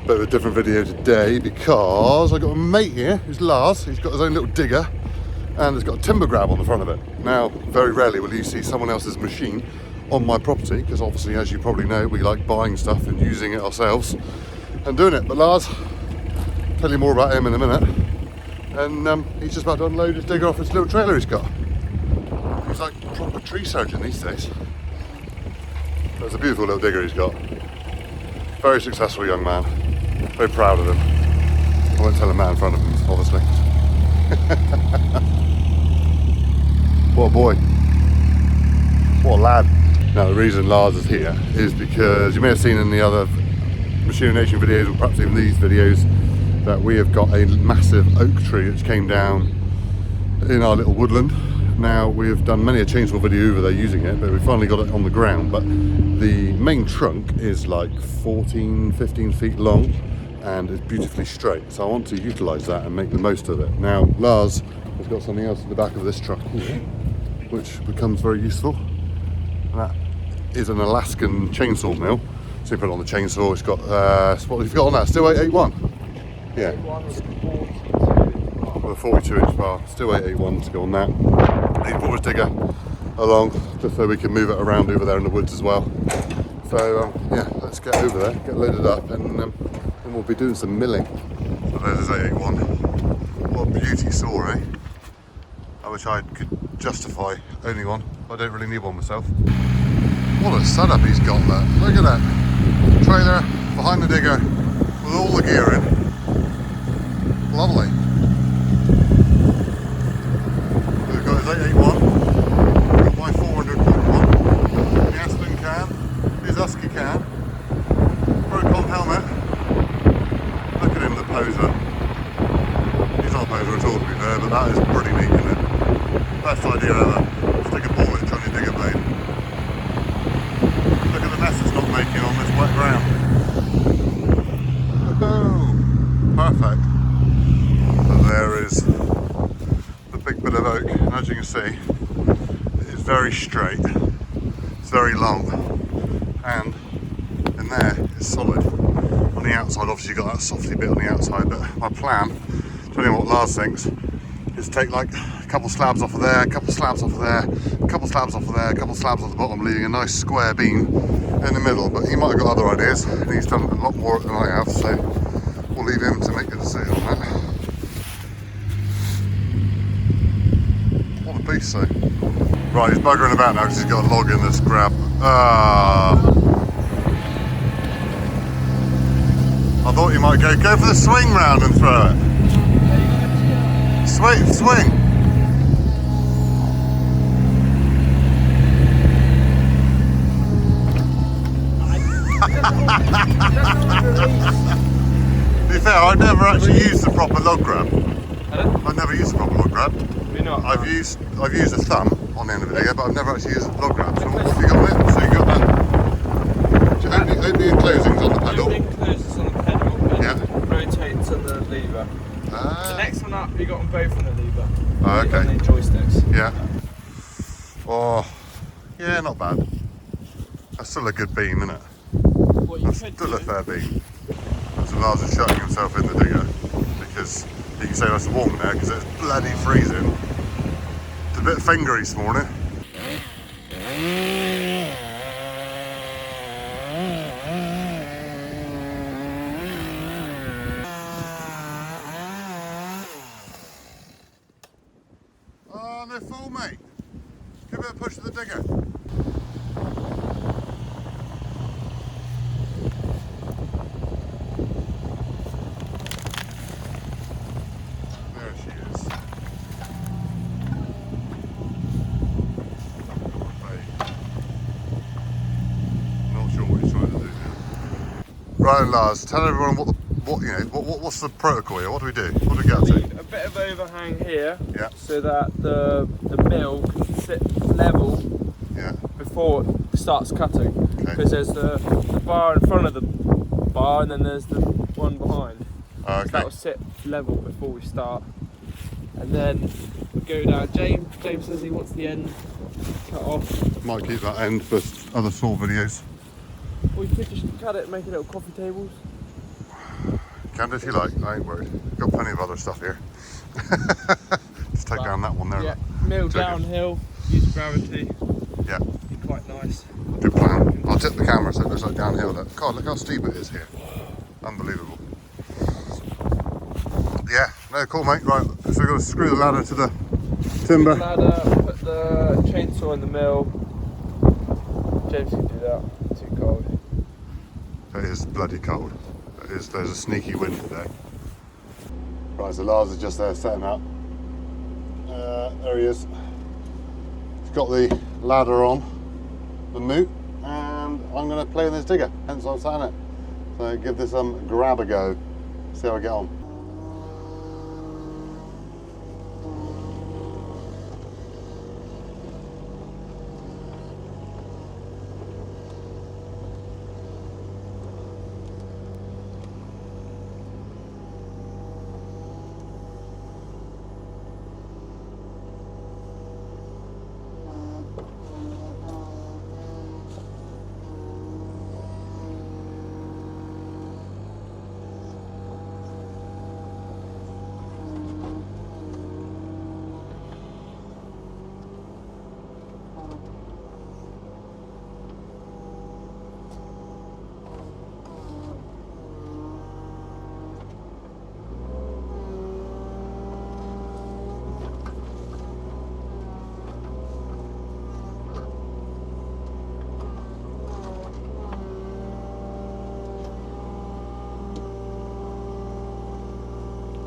Bit of a different video today because I got a mate here, who's Lars. He's got his own little digger and it's got a timber grab on the front of it. Now, very rarely will you see someone else's machine on my property because obviously, as you probably know, we like buying stuff and using it ourselves and doing it. But Lars, I'll tell you more about him in a minute. And he's just about to unload his digger off his little trailer he's got. He's like a proper tree surgeon these days. But it's a beautiful little digger he's got. Very successful young man. Very proud of him. I won't tell him that in front of him, obviously. What a boy. What a lad. Now the reason Lars is here is because you may have seen in the other Machinery Nation videos, or perhaps even these videos, that we have got a massive oak tree which came down in our little woodland. Now we have done many a chainsaw video over there using it, but we finally got it on the ground. But the main trunk is like 14-15 feet long and is beautifully straight, so I want to utilise that and make the most of it. Now Lars has got something else in the back of this truck here which becomes very useful, and that is an Alaskan chainsaw mill. So you put it on the chainsaw. It's got what have you got on that? Stihl 881? Yeah, with a 42 inch bar, Stihl 881 to go on that. He brought his digger along just so we can move it around over there in the woods as well. So yeah, let's get over there, get loaded up, and we'll be doing some milling. So there's his 881. What a beauty saw, eh? I wish I could justify owning one. I don't really need one myself. What a setup he's got there. Look at that. Trailer behind the digger with all the gear in. Lovely. We've got his 881, got my 400.1, the Aspen can, his Husky can, Procon helmet. Look at him, the poser. He's not a poser at all, to be fair, but that is pretty neat, isn't it? Best idea ever. Stick a ball edge on your digger blade. Look at the mess it's not making on this wet ground. Oh, perfect. So there is the big bit of oak, and as you can see, it's very straight, it's very long, and in there it's solid. On the outside, obviously you've got that softy bit on the outside, but my plan, depending on what Lars thinks, is to take like a couple slabs off of there, a couple slabs off of there, a couple slabs off of there, a couple slabs off the bottom, leaving a nice square beam in the middle. But he might have got other ideas, and he's done a lot more than I have, so we'll leave him to make the decision on that. What a beast, though. Right, he's buggering about now because he's got a log in this grab. I thought you might go for the swing round and throw it. Swing! To be fair, I've never actually used the proper log grab. I've never used the proper log grab. I've used a thumb on the end of the digger, but I've never actually used a log grab. So what have you got with? So you got that. Open the enclosings on the pedal. Open the enclosures on the pedal. And yeah. Rotate to the lever. The next one up, you got them both on the lever. Oh, okay. And then joysticks. Yeah. Oh, yeah, not bad. That's still a good beam, isn't it? That's still a fair beam. So Lars is shutting himself in the digger because you can say it's warm in there because it's bloody freezing. It's a bit fingery this morning. Oh, no fool, mate. Give it a push to the digger. There she is. Not sure what he's trying to do now. Right, Lars, tell everyone what's the protocol here? What do we do? What do we get to? A bit of overhang here, Yeah. so that the mill can sit level before it starts cutting. Because there's the bar in front of the bar and then there's the one behind. Okay. So that will sit level before we start. And then we go down. James says he wants the end cut off. Might keep that end for other saw videos. Or you could just cut it and make a little coffee tables. Can do if you like, I ain't worried. Got plenty of other stuff here. Just take down that one there. Yeah, mill downhill, use gravity. Yeah. Quite nice. Good plan. I'll tip the camera so it looks like downhill. Look. God, look how steep it is here. Unbelievable. Yeah, no, cool mate. Right, so we've got to screw the ladder to the timber. Ladder, put the chainsaw in the mill. James can do that, too cold. It is bloody cold. There's a sneaky wind today. Right, so Lars is just there setting up. There he is. He's got the ladder on, the moot, and I'm going to play with this digger, hence I'm sat in it. So give this grab a go, see how I get on.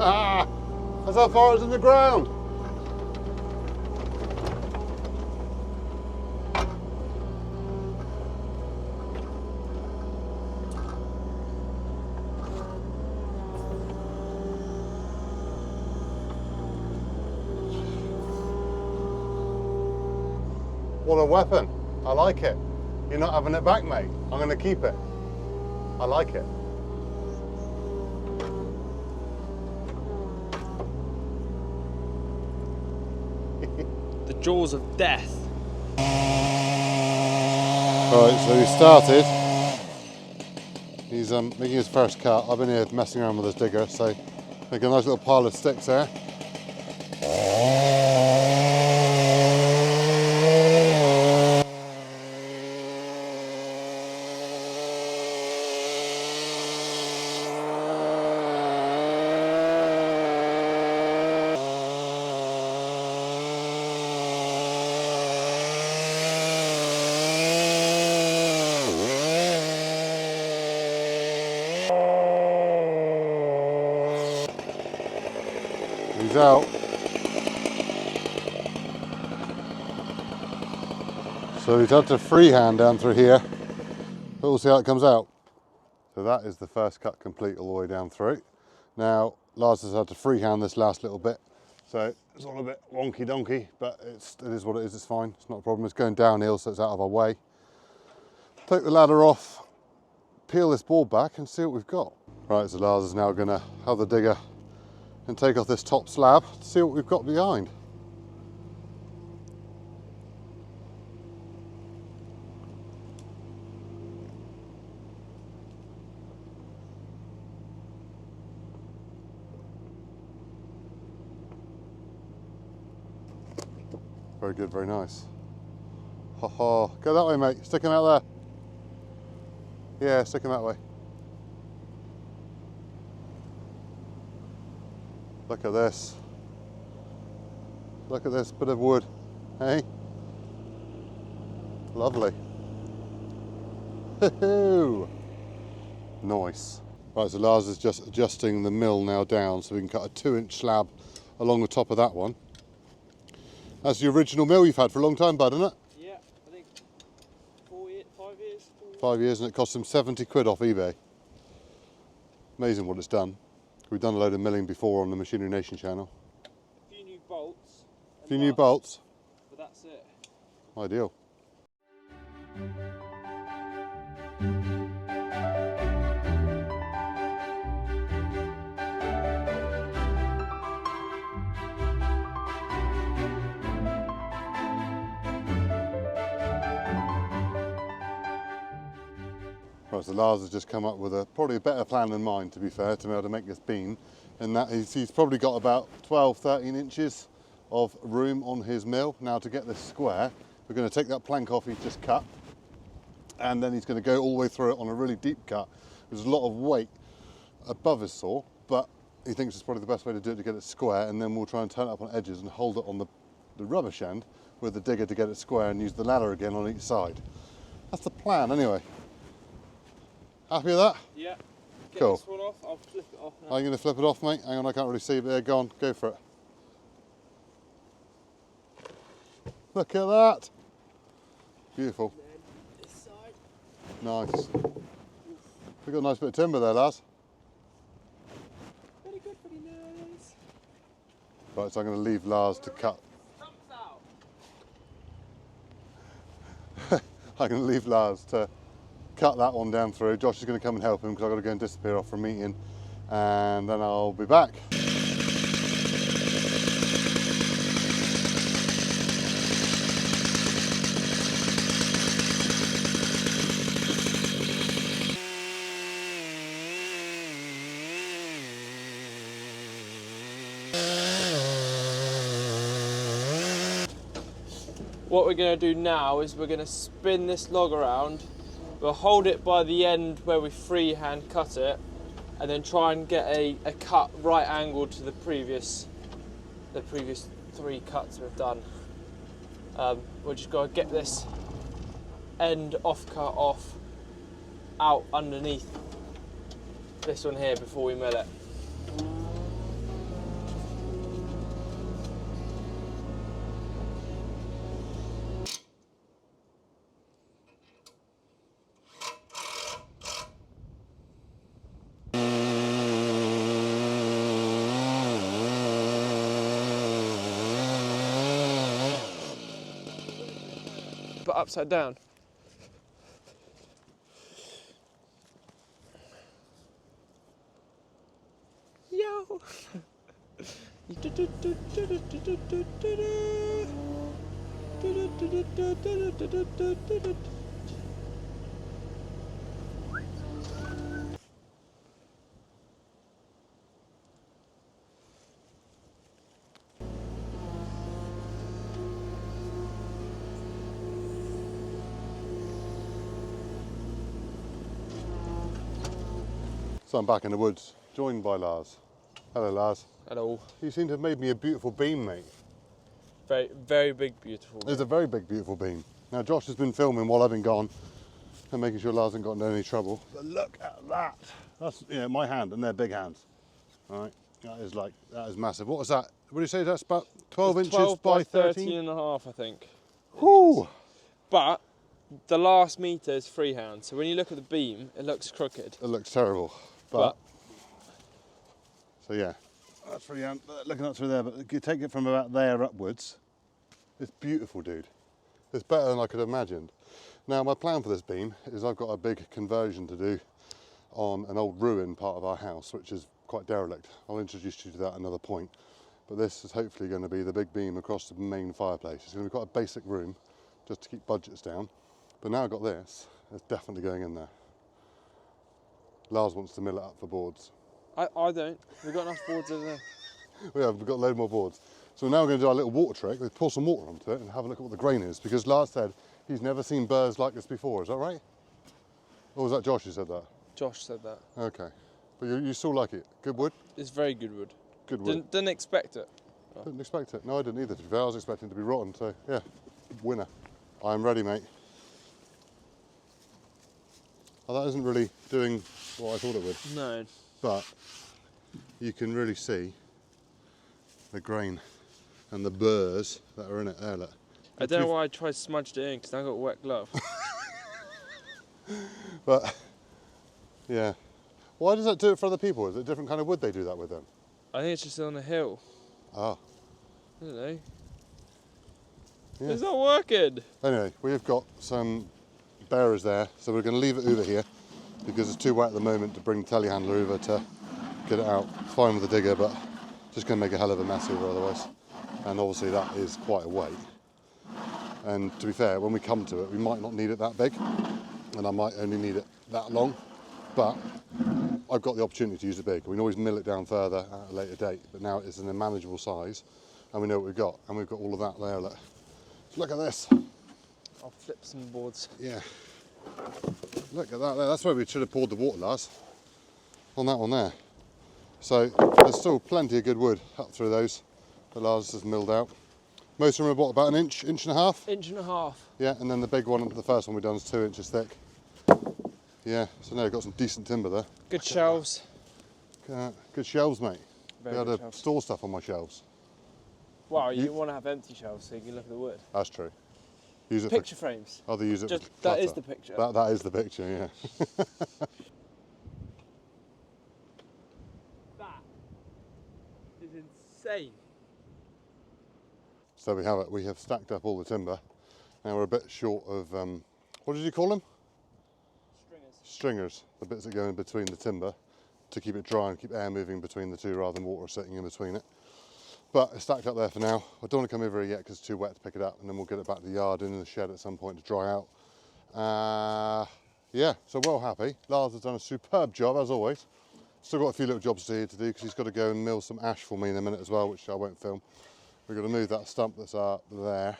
Ah! That's how far it's in the ground! What a weapon. I like it. You're not having it back, mate. I'm going to keep it. I like it. The jaws of death. Right, so he started. He's making his first cut. I've been here messing around with this digger, so make a nice little pile of sticks there. He's out. So he's had to freehand down through here, but we'll see how it comes out. So that is the first cut complete all the way down through. Now Lars has had to freehand this last little bit, so it's all a bit wonky donkey, but it is what it is, it's fine, it's not a problem. It's going downhill, so it's out of our way. Take the ladder off, peel this board back and see what we've got. Right, so Lars is now gonna have the digger and take off this top slab to see what we've got behind. Very good, very nice. Ha ha, go that way mate, stick him out there. Yeah, stick him that way. Look at this. Look at this bit of wood, hey? Lovely. Nice. Right, so Lars is just adjusting the mill now down so we can cut a 2-inch slab along the top of that one. That's the original mill you've had for a long time, bud, isn't it? Yeah, I think 5 years. 5 years, and it cost him 70 quid off eBay. Amazing what it's done. We've done a load of milling before on the Machinery Nation channel. A few new bolts. A few new bolts. But that's it. Ideal. Right, Right, so Lars has just come up with probably a better plan than mine, to be fair, to be able to make this beam. And that he's probably got about 12, 13 inches of room on his mill. Now to get this square, we're going to take that plank off he's just cut, and then he's going to go all the way through it on a really deep cut. There's a lot of weight above his saw, but he thinks it's probably the best way to do it to get it square, and then we'll try and turn it up on edges and hold it on the rubbish end with the digger to get it square and use the ladder again on each side. That's the plan anyway. Happy with that? Yeah. Get Cool. this one off, I'll flip it off now. Are you going to flip it off, mate? Hang on, I can't really see, but there, go on, go for it. Look at that. Beautiful. This side. Nice. We've got a nice bit of timber there, Lars. Very good, very nice. Right, so I'm going to leave Lars to cut. Stumps out. I'm going to leave Lars to cut that one down through. Josh is going to come and help him because I've got to go and disappear off for a meeting, and then I'll be back. What we're going to do now is we're going to spin this log around. We'll hold it by the end where we freehand cut it, and then try and get a cut right angled to the previous 3 cuts we've done. We're just got to get this end offcut off out underneath this one here before we mill it. But upside down. Yo! So I'm back in the woods, joined by Lars. Hello, Lars. Hello. You seem to have made me a beautiful beam, mate. Very, very big, beautiful. It's a very big, beautiful beam. Now, Josh has been filming while I've been gone and making sure Lars hasn't got into any trouble. But look at that. That's, you know, my hand, and they're big hands. All right, that is massive. What was that? What do you say? That's about 12 inches 12 by 13 and a half, I think. Whoo! But the last metre is freehand, so when you look at the beam, it looks crooked. It looks terrible. But so yeah, that's freehand. Looking up through there, but you take it from about there upwards. It's beautiful, dude. It's better than I could have imagined. Now, my plan for this beam is I've got a big conversion to do on an old ruin part of our house, which is quite derelict. I'll introduce you to that at another point. But this is hopefully going to be the big beam across the main fireplace. It's going to be quite a basic room, just to keep budgets down. But now I've got this, it's definitely going in there. Lars wants to mill it up for boards. I don't. We've got enough boards over there. We've got a load more boards. So now we're going to do our little water trick. We'll pour some water onto it and have a look at what the grain is, because Lars said he's never seen burrs like this before. Is that right? Or was that Josh who said that? Josh said that. Okay. But you still like it? Good wood? It's very good wood. Good wood. Didn't expect it. Oh. Didn't expect it. No, I didn't either, to be fair. I was expecting it to be rotten, so yeah, winner. I'm ready, mate. Well, that isn't really doing what I thought it would. No. But you can really see the grain and the burrs that are in it there, look. I don't know why I tried smudged it in, because I got a wet glove. But, yeah. Why does that do it for other people? Is it a different kind of wood they do that with them? I think it's just on the hill. Ah. I don't know. Yeah. It's not working. Anyway, we've got some bearers there, so we're going to leave it over here because it's too wet at the moment to bring the telehandler over to get it out. It's fine with the digger, but just going to make a hell of a mess over otherwise. And obviously that is quite a weight. And to be fair, when we come to it, we might not need it that big. and I might only need it that long, but I've got the opportunity to use it big. We can always mill it down further at a later date, but now it's in a manageable size, and we know what we've got, and we've got all of that there. Look at this. I'll flip some boards. Yeah. Look at that there. That's where we should have poured the water, Lars. On that one there. So there's still plenty of good wood up through those that Lars has milled out. Most of them are what, about an inch, inch and a half? Inch and a half. Yeah, and then the big one, the first one we've done is 2 inches thick. Yeah, so now we've got some decent timber there. Good shelves. Good shelves, mate. Very Be able good to shelves. store stuff on my shelves. Well, you want to have empty shelves so you can look at the wood. That's true. Use it Picture frames. Oh, they use it Just for that is clutter. the picture. That is the picture, yeah. That is insane. So we have it. We have stacked up all the timber. Now we're a bit short of, what did you call them? Stringers. Stringers, the bits that go in between the timber to keep it dry and keep air moving between the two rather than water sitting in between it. But it's stacked up there for now. I don't want to come over here yet because it's too wet to pick it up, and then we'll get it back to the yard and in the shed at some point to dry out. Yeah, so well happy. Lars has done a superb job as always. Still got a few little jobs to do because he's got to go and mill some ash for me in a minute as well, which I won't film. We've got to move that stump that's up there,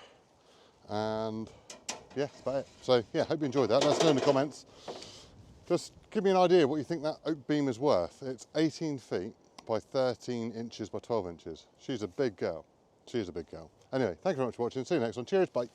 and yeah, that's about it. So yeah, hope you enjoyed that. Let us know in the comments. Just give me an idea what you think that oak beam is worth. It's 18 feet by 13 inches by 12 inches. She's a big girl. She is a big girl. Anyway, thank you very much for watching. See you next one. Cheers, bye.